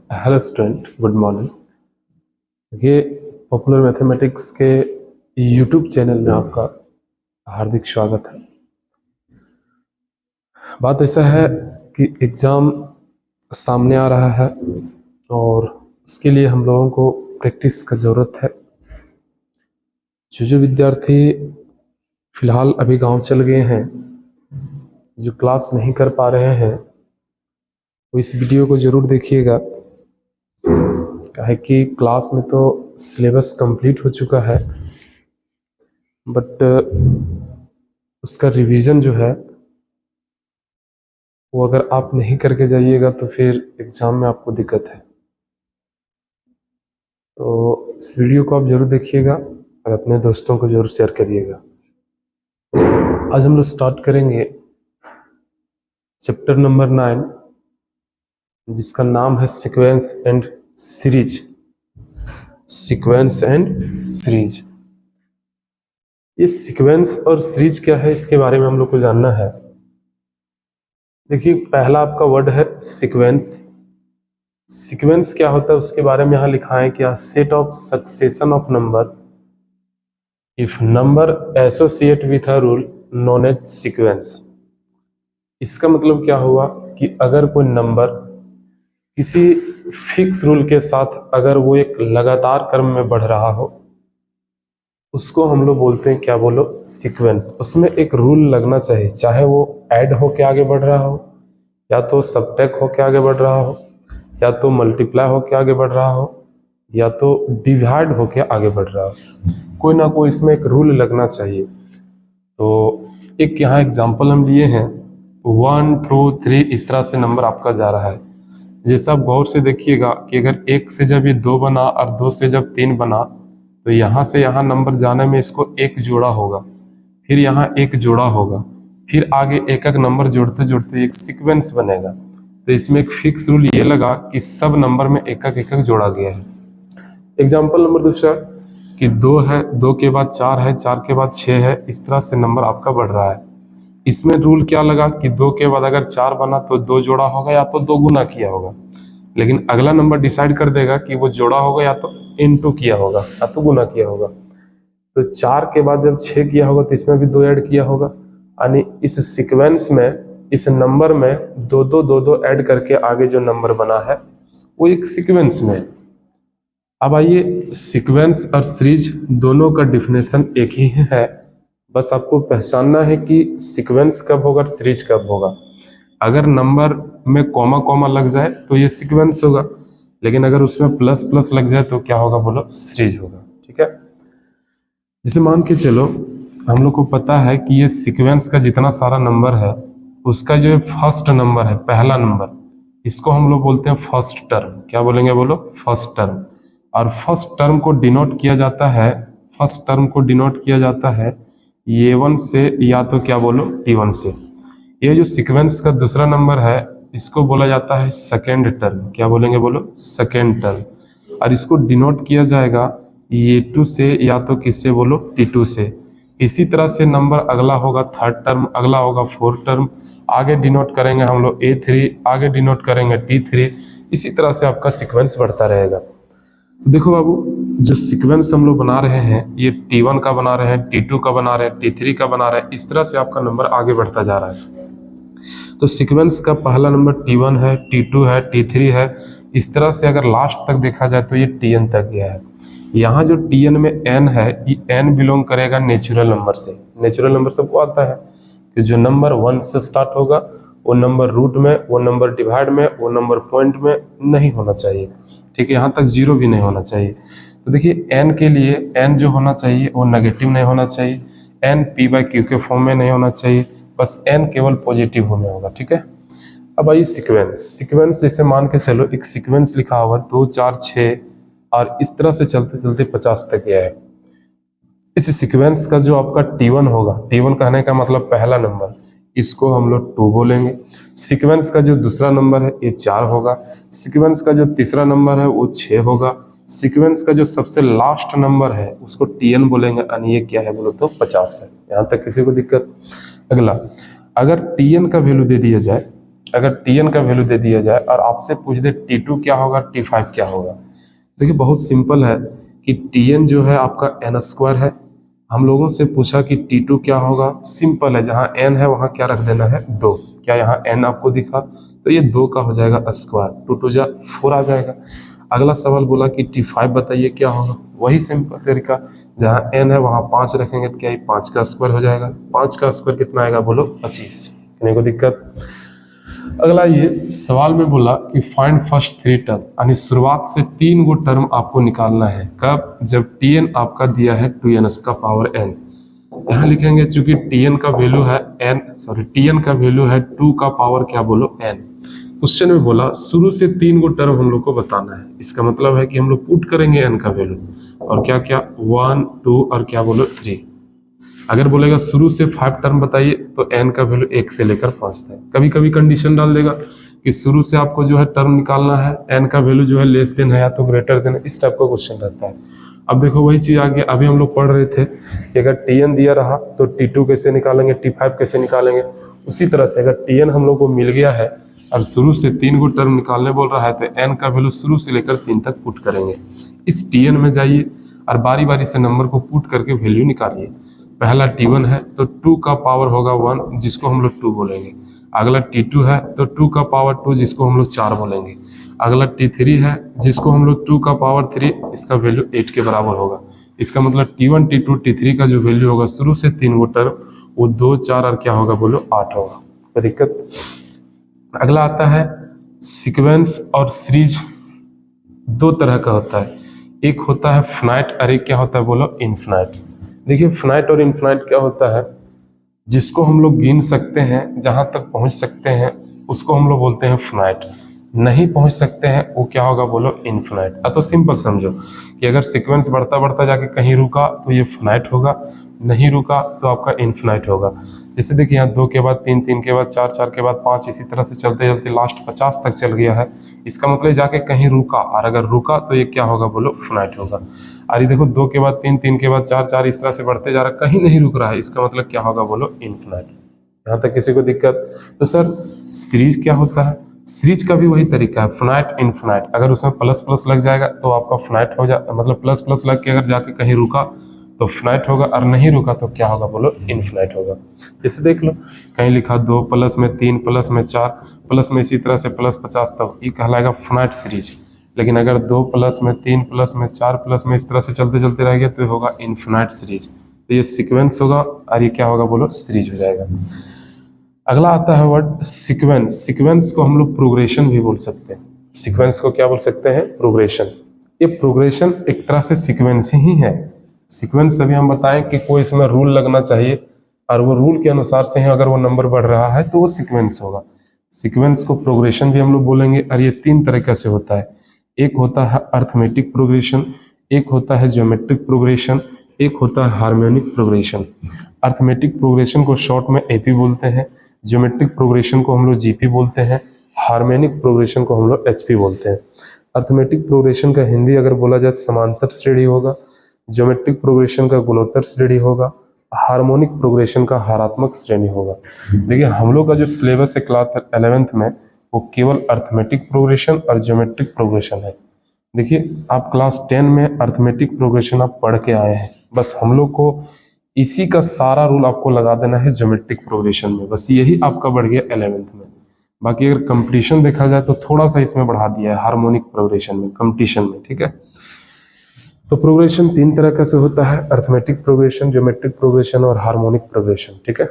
Hello student, good morning. ये popular mathematics के YouTube channel में आपका हार्दिक स्वागत है। बात ऐसा है कि एग्ज़ाम सामने आ रहा है और उसके लिए हम लोगों को प्रैक्टिस का ज़रूरत है। जो विद्यार्थी फ़िलहाल अभी गांव चल गए हैं, जो क्लास नहीं कर पा रहे हैं, वो इस वीडियो को ज़रूर देखिएगा। काहे कि क्लास में तो सिलेबस कंप्लीट हो चुका है, बट उसका रिवीजन जो है वो अगर आप नहीं करके जाइएगा तो फिर एग्ज़ाम में आपको दिक्कत है। तो इस वीडियो को आप ज़रूर देखिएगा और अपने दोस्तों को ज़रूर शेयर करिएगा। आज हम लोग स्टार्ट करेंगे चैप्टर नंबर 9, जिसका नाम है sequence and series. Sequence and series, ये सीक्वेंस और सीरीज क्या है, इसके बारे में हम लोग को जानना है। देखिए, पहला आपका वर्ड है सीक्वेंस। सीक्वेंस क्या होता है उसके बारे में यहाँ लिखा है कि a set of succession of number if number associate with a rule known as sequence। इसका मतलब क्या हुआ कि अगर कोई नंबर किसी फिक्स रूल के साथ अगर वो एक लगातार क्रम में बढ़ रहा हो, उसको हम लोग बोलते हैं क्या, बोलो, सीक्वेंस। उसमें एक रूल लगना चाहिए, चाहे वो ऐड होके आगे बढ़ रहा हो, या तो सबट्रैक्ट होके आगे बढ़ रहा हो, या तो मल्टीप्लाई होके आगे बढ़ रहा हो, या तो डिवाइड होके आगे बढ़ रहा हो। कोई ना कोई इसमें एक रूल लगना चाहिए। तो एक यहाँ एग्जांपल हम लिए हैं, 1 2 3 इस तरह से नंबर आपका जा रहा है। जैसा आप गौर से देखिएगा कि अगर 1 से जब ये 2 बना और 2 से जब 3 बना, तो यहाँ से यहाँ नंबर जाने में इसको एक जोड़ा होगा, फिर यहाँ एक जोड़ा होगा, फिर आगे एक एक नंबर जोड़ते जोड़ते एक सीक्वेंस बनेगा। तो इसमें एक फिक्स रूल ये लगा कि सब नंबर में एक एक जोड़ा गया है। एग्जाम्पल नंबर दूसरा कि 2 है, 2 के बाद 4 है, 4 के बाद 6 है, इस तरह से नंबर आपका बढ़ रहा है। इसमें रूल क्या लगा कि 2 के बाद अगर 4 बना तो 2 जोड़ा होगा या तो 2 गुना किया होगा, लेकिन अगला नंबर डिसाइड कर देगा कि वो जोड़ा होगा या तो इनटू किया होगा या तो गुना किया होगा। तो 4 के बाद जब 6 किया होगा तो इसमें भी 2 ऐड किया होगा, यानी इस सीक्वेंस में, इस नंबर में 2 ऐड करके आगे जो नंबर बना है वो एक सीक्वेंस में। अब आइए, सीक्वेंस और सीरीज दोनों का डिफिनेशन एक ही है, बस आपको पहचानना है कि सीक्वेंस कब होगा और सीरीज कब होगा। अगर नंबर में कॉमा कॉमा लग जाए तो ये सीक्वेंस होगा, लेकिन अगर उसमें प्लस प्लस लग जाए तो क्या होगा, बोलो, सीरीज होगा। ठीक है, जैसे मान के चलो हम लोग को पता है कि ये सीक्वेंस का जितना सारा नंबर है उसका जो फर्स्ट नंबर है, पहला नंबर, इसको हम लोग बोलते हैं फर्स्ट टर्म। क्या बोलेंगे, बोलो, फर्स्ट टर्म। और फर्स्ट टर्म को डिनोट किया जाता है, फर्स्ट टर्म को डिनोट किया जाता है A1 से, या तो क्या बोलो, T1 से। ये जो सीक्वेंस का दूसरा नंबर है इसको बोला जाता है सेकेंड टर्म। क्या बोलेंगे, बोलो, सेकेंड टर्म। और इसको डिनोट किया जाएगा A2 से, या तो किससे, बोलो, T2 से। इसी तरह से नंबर अगला होगा थर्ड टर्म, अगला होगा फोर्थ टर्म, आगे डिनोट करेंगे हम लोग A3, आगे डिनोट करेंगे T3। इसी तरह से आपका सीक्वेंस बढ़ता रहेगा। तो देखो बाबू, जो सीक्वेंस हम लोग बना रहे हैं, ये T1 का बना रहे हैं, T2 का बना रहे हैं, T3 का बना रहे हैं, इस तरह से आपका नंबर आगे बढ़ता जा रहा है। तो सीक्वेंस का पहला नंबर T1 है, T2 है, T3 है, इस तरह से अगर लास्ट तक देखा जाए तो ये Tn तक गया है। यहाँ जो Tn में n है, ये n बिलोंग करेगा नेचुरल नंबर से। नेचुरल नंबर सबको आता है कि जो नंबर 1 से स्टार्ट होगा वो नंबर रूट में, वो नंबर डिवाइड में, वो नंबर पॉइंट में नहीं होना चाहिए। ठीक है, यहाँ तक 0 भी नहीं होना चाहिए। तो देखिए, n के लिए n जो होना चाहिए वो नेगेटिव नहीं होना चाहिए, n p/q के फॉर्म में नहीं होना चाहिए, बस n केवल पॉजिटिव होने होगा। ठीक है, अब आइए सीक्वेंस। सीक्वेंस जैसे मान के चलो एक सीक्वेंस लिखा हुआ 2 4 6 और इस तरह से चलते चलते 50 तक गया है। इस सीक्वेंस का जो आपका T1 होगा, T1 कहने का मतलब पहला नंबर, इसको हम लोग 2 बोलेंगे। सीक्वेंस का जो दूसरा नंबर है ये 4 होगा। सीक्वेंस का जो तीसरा नंबर है वो 6 होगा। सीक्वेंस का जो सबसे लास्ट नंबर है उसको Tn बोलेंगे, यानी ये क्या है, बोलो तो 50 है। यहाँ तक किसी को दिक्कत? अगला, अगर Tn का वैल्यू दे दिया जाए अगर Tn का वैल्यू दे दिया जाए और आपसे पूछ दे T2 क्या होगा, T5 क्या होगा, देखिए बहुत सिंपल है कि Tn जो है आपका n² है। हम लोगों से पूछा कि T2 क्या होगा, सिंपल है, जहाँ n है वहाँ क्या रख देना है 2। क्या यहाँ n आपको दिखा, तो ये 2 का हो जाएगा स्क्वायर, 2 2 जा 4 आ जाएगा। अगला सवाल बोला कि T5 बताइए क्या होगा, वही सिंपल तरीका, जहाँ n है वहाँ 5 रखेंगे तो क्या 5 का स्क्वायर हो जाएगा। 5 का स्क्वायर कितना आएगा बोलो 25, कितने को दिक्कत। अगला ये सवाल में बोला कि फाइंड फर्स्ट 3 टर्म, यानी शुरुआत से 3 गो टर्म आपको निकालना है। कब, जब Tn आपका दिया है 2n का पावर n। यहाँ लिखेंगे चूंकि Tn का वैल्यू है Tn का वैल्यू है 2 का पावर क्या बोलो n। क्वेश्चन में बोला शुरू से 3 गो टर्म हम लोग को बताना है, इसका मतलब है कि हम लोग पुट करेंगे n का वैल्यू और क्या क्या 1 2 और क्या बोलो 3। अगर बोलेगा शुरू से 5 टर्म बताइए तो n का वैल्यू 1 से लेकर 5 तक। कभी कभी कंडीशन डाल देगा कि शुरू से आपको जो है टर्म निकालना है, n का वैल्यू जो है लेस देन है या तो ग्रेटर देन, इस टाइप का क्वेश्चन रहता है। अब देखो वही चीज आगे अभी हम लोग पढ़ रहे थे कि अगर Tn दिया रहा तो T2 कैसे निकालेंगे, T5 कैसे निकालेंगे। उसी तरह से अगर Tn हम लोग को मिल गया है और शुरू से 3 गो टर्म निकालने बोल रहा है तो n का वैल्यू शुरू से लेकर 3 तक पुट करेंगे। इस Tn में जाइए और बारी बारी से नंबर को पुट करके वैल्यू निकालिए। पहला T1 है तो 2 का पावर होगा 1, जिसको हम लोग 2 बोलेंगे। अगला T2 है तो 2 का पावर 2, जिसको हम लोग 4 बोलेंगे। अगला T3 है जिसको हम लोग 2 का पावर 3, इसका वैल्यू 8 के बराबर होगा। इसका मतलब T1 T2 T3 का जो वैल्यू होगा शुरू से 3 गो टर्म, वो 2 4 और क्या होगा बोलो 8 होगा। कोई दिक्कत। अगला आता है सीक्वेंस और सीरीज। 2 तरह का होता है, एक होता है फिनाइट और एक क्या होता है बोलो इनफिनाइट। देखिए फिनाइट और इनफिनाइट क्या होता है, जिसको हम लोग गिन सकते हैं, जहां तक पहुंच सकते हैं उसको हम लोग बोलते हैं फिनाइट। नहीं पहुंच सकते हैं वो क्या होगा बोलो इनफिनाइट। तो सिंपल समझो कि अगर सीक्वेंस बढ़ता बढ़ता जाके कहीं रुका तो ये फिनाइट होगा, नहीं रुका तो आपका इनफिनाइट होगा। जैसे देखिए यहाँ 2 के बाद 3, 3 के बाद 4, 4 के बाद 5, इसी तरह से चलते चलते लास्ट 50 तक चल गया है। इसका मतलब जाके कहीं रुका, और अगर रुका तो ये क्या होगा बोलो फिनाइट होगा। और ये देखो 2 के बाद 3, 3 के बाद 4, 4 इस तरह से बढ़ते जा रहा है, कहीं नहीं रुक रहा है, इसका मतलब क्या होगा बोलो इनफिनाइट। यहाँ तक किसी को दिक्कत। तो सर सीरीज क्या होता है, सीरीज का भी वही तरीका है, फिनाइट इनफिनाइट। अगर उसमें प्लस प्लस लग जाएगा तो आपका फिनाइट हो जा, मतलब प्लस प्लस लग के अगर जाके कहीं रुका तो फिनाइट होगा, और नहीं रुका तो क्या होगा बोलो इनफिनाइट होगा। जैसे देख लो कहीं लिखा 2 प्लस में 3 प्लस में 4 प्लस में इसी तरह से प्लस 50, तो ये कहलाएगा फिनाइट सीरीज। लेकिन अगर 2 प्लस में 3 प्लस में 4 प्लस में इस तरह से चलते चलते रह गया तो ये होगा इनफिनाइट सीरीज। तो ये सीक्वेंस होगा और ये क्या होगा बोलो सीरीज हो जाएगा। अगला आता है वर्ड सीक्वेंस। सीक्वेंस को हम लोग प्रोग्रेशन भी बोल सकते हैं। सीक्वेंस को क्या बोल सकते हैं, प्रोग्रेशन। ये प्रोग्रेशन एक तरह से सीक्वेंस ही है। सीक्वेंस अभी हम बताएं कि कोई इसमें रूल लगना चाहिए और वो रूल के अनुसार से ही अगर वो नंबर बढ़ रहा है तो वो सीक्वेंस होगा। सीक्वेंस को प्रोग्रेशन भी हम लोग बोलेंगे, और ये 3 तरीके से होता है। एक होता है अर्थमेटिक प्रोग्रेशन, एक होता है ज्योमेट्रिक प्रोग्रेशन, एक होता है हार्मोनिक प्रोग्रेशन। अर्थमेटिक प्रोग्रेशन को शॉर्ट में एपी बोलते हैं, ज्योमेट्रिक प्रोग्रेशन को हम लोग जीपी बोलते हैं, हार्मोनिक प्रोग्रेशन को हम लोग एचपी बोलते हैं। अर्थमेटिक प्रोग्रेशन का हिंदी अगर बोला जाए समांतर श्रेणी होगा, ज्योमेट्रिक प्रोग्रेशन का गुणोत्तर श्रेणी होगा, हार्मोनिक प्रोग्रेशन का हारात्मक श्रेणी होगा। देखिए हम लोग का जो सिलेबस है क्लास 11th में वो केवल अर्थमेटिक प्रोग्रेशन और ज्योमेट्रिक प्रोग्रेशन है। देखिए आप क्लास 10 में अर्थमेटिक प्रोग्रेशन आप पढ़ के आए हैं, बस हम लोग को इसी का सारा रूल आपको लगा देना है ज्योमेट्रिक प्रोग्रेशन में, बस यही आपका बढ़ गया 11th में। बाकी अगर कंपटीशन देखा जाए तो थोड़ा सा इसमें बढ़ा दिया है हार्मोनिक प्रोग्रेशन में, कंपटीशन में, ठीक है। तो प्रोग्रेशन 3 तरह का से होता है, अर्थमेटिक प्रोग्रेशन, ज्योमेट्रिक प्रोग्रेशन और हार्मोनिक प्रोग्रेशन, ठीक है।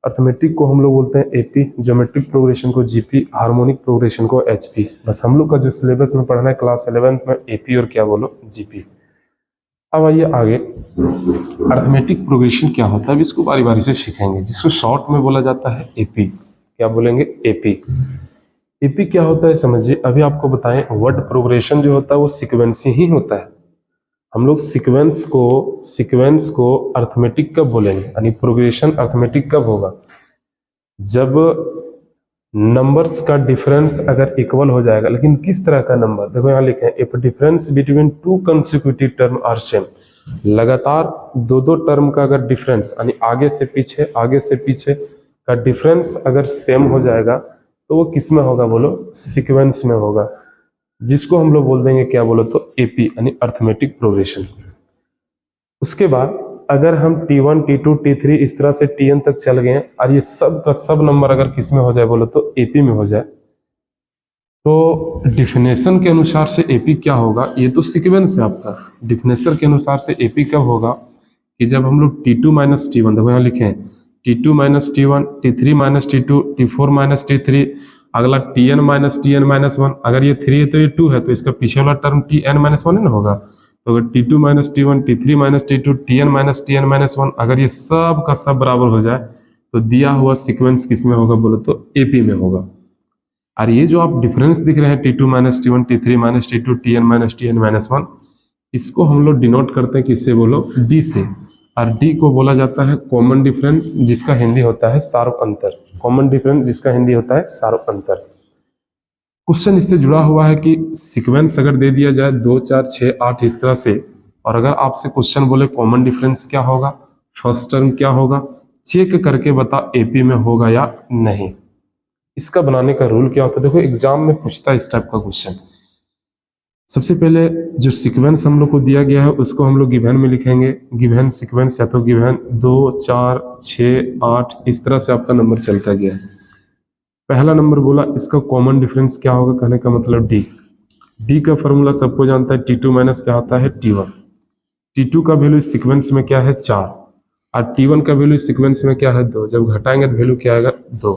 अर्थमेटिक को हम लोग बोलते हैं एपी, ज्योमेट्रिक प्रोग्रेशन को जीपी, हार्मोनिक प्रोग्रेशन को एचपी। बस हम लोग का जो सिलेबस में पढ़ना है क्लास 11th में एपी और क्या बोलो जीपी। अब आइए आगे, अर्थमेटिक प्रोग्रेशन क्या होता है, इसको बारी बारी से सीखेंगे, जिसको शॉर्ट में बोला जाता है एपी। क्या बोलेंगे, एपी। एपी क्या होता है समझिए, अभी आपको बताएं। वर्ड प्रोग्रेशन जो होता है वो सीक्वेंस ही होता है। हम लोग सीक्वेंस को अर्थमेटिक कब बोलेंगे, यानी प्रोग्रेशन अर्थमेटिक कब होगा, जब नंबर्स का डिफरेंस अगर इक्वल हो जाएगा। लेकिन किस तरह का नंबर, देखो यहाँ लिखे हैं, if difference between 2 consecutive term are same. लगातार 2 टर्म का अगर डिफरेंस, यानी आगे से पीछे का डिफरेंस अगर सेम हो जाएगा तो वो किस में होगा बोलो, सीक्वेंस में होगा, जिसको हम लोग बोल देंगे क्या बोलो तो एपी यानी अर्थमेटिक प्रोग्रेशन। उसके बाद अगर हम T1 T2 T3 इस तरह से Tn तक चल गए और ये सब का सब नंबर अगर किस में हो जाए बोलो तो एपी में हो जाए, तो डिफिनेशन के अनुसार से एपी क्या होगा, ये तो सीक्वेंस है आपका। डिफिनेशन के अनुसार से एपी कब होगा कि जब हम लोग T2 माइनस T1, देखो यहाँ लिखे हैं T2 minus T1, T3 minus T2, T4 minus T3, अगला Tn माइनस Tn माइनस 1, अगर ये 3 है तो ये 2 है, तो इसका पीछे वाला टर्म Tn माइनस 1 ही ना होगा। तो अगर T2 minus T1, T3 minus T2, Tn minus Tn minus 1, अगर ये सब का सब बराबर हो जाए तो दिया हुआ सीक्वेंस किस में होगा बोलो तो एपी में होगा। और ये जो आप डिफरेंस दिख रहे हैं T2 minus T1, T3 minus T2, Tn minus Tn minus 1, इसको हम लोग डिनोट करते हैं किससे बोलो, डी से। और डी को बोला जाता है कॉमन डिफरेंस, जिसका हिंदी होता है सार्व अंतर। कॉमन डिफरेंस जिसका हिंदी होता है सार्व अंतर। क्वेश्चन इससे जुड़ा हुआ है कि सीक्वेंस अगर दे दिया जाए 2, 4, 6, 8 इस तरह से, और अगर आपसे क्वेश्चन बोले कॉमन डिफरेंस क्या होगा, फर्स्ट टर्म क्या होगा, चेक करके बता एपी में होगा या नहीं। इसका बनाने का रूल क्या होता है, देखो एग्जाम में पूछता है इस टाइप का क्वेश्चन। सबसे पहले जो सीक्वेंस हम लोग को दिया गया है उसको हम लोग गिवन में लिखेंगे। गिवन सीक्वेंस या तो गिवन 2, 4, 6, 8 इस तरह से आपका नंबर चलता गया है। पहला नंबर बोला इसका कॉमन डिफरेंस क्या होगा, कहने का मतलब डी। डी का फॉर्मूला सबको जानता है, T2 माइनस क्या होता है T1। T2 का वैल्यू सीक्वेंस में क्या है 4, और T1 का वैल्यू सीक्वेंस में क्या है 2। जब घटाएंगे तो वैल्यू क्या आएगा 2,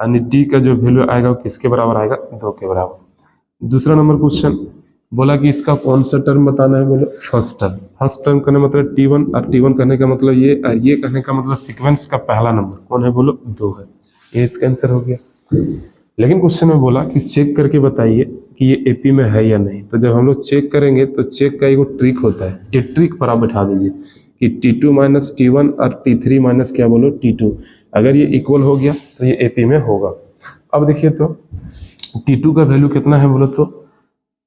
यानी डी का जो वैल्यू आएगा वो किसके बराबर आएगा 2 के बराबर। दूसरा नंबर क्वेश्चन बोला कि इसका कौन सा टर्म बताना है, बोलो फर्स्ट टर्म। फर्स्ट टर्म करने मतलब T1, और T1 करने का मतलब ये कहने का मतलब सीक्वेंस का पहला नंबर कौन है बोलो 2 है। ये इसका आंसर हो गया। लेकिन क्वेश्चन में बोला कि चेक करके बताइए कि ये एपी में है या नहीं। तो जब हम लोग चेक करेंगे तो चेक का एक ट्रिक होता है, ये ट्रिक पर आप बैठा दीजिए कि T2 माइनस T1 और T3 माइनस क्या बोलो T2, अगर ये इक्वल हो गया तो ये एपी में होगा। अब देखिए तो T2 का वैल्यू कितना है बोलो तो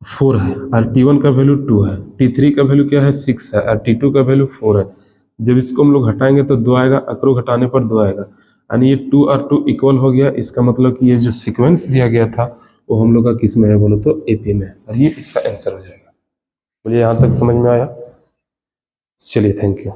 4 है, और T1 का वैल्यू 2 है, T3 का वैल्यू क्या है 6 है, और T2 का वैल्यू 4 है। जब इसको हम लोग हटाएंगे तो 2 आएगा, अकरो घटाने पर 2 आएगा, यानी ये 2 और 2 इक्वल हो गया। इसका मतलब कि ये जो सीक्वेंस दिया गया था वो हम लोग का किस में है बोलो तो एपी में है, और ये इसका आंसर हो जाएगा। बोलिए यहाँ तक समझ में आया? चलिए थैंक यू।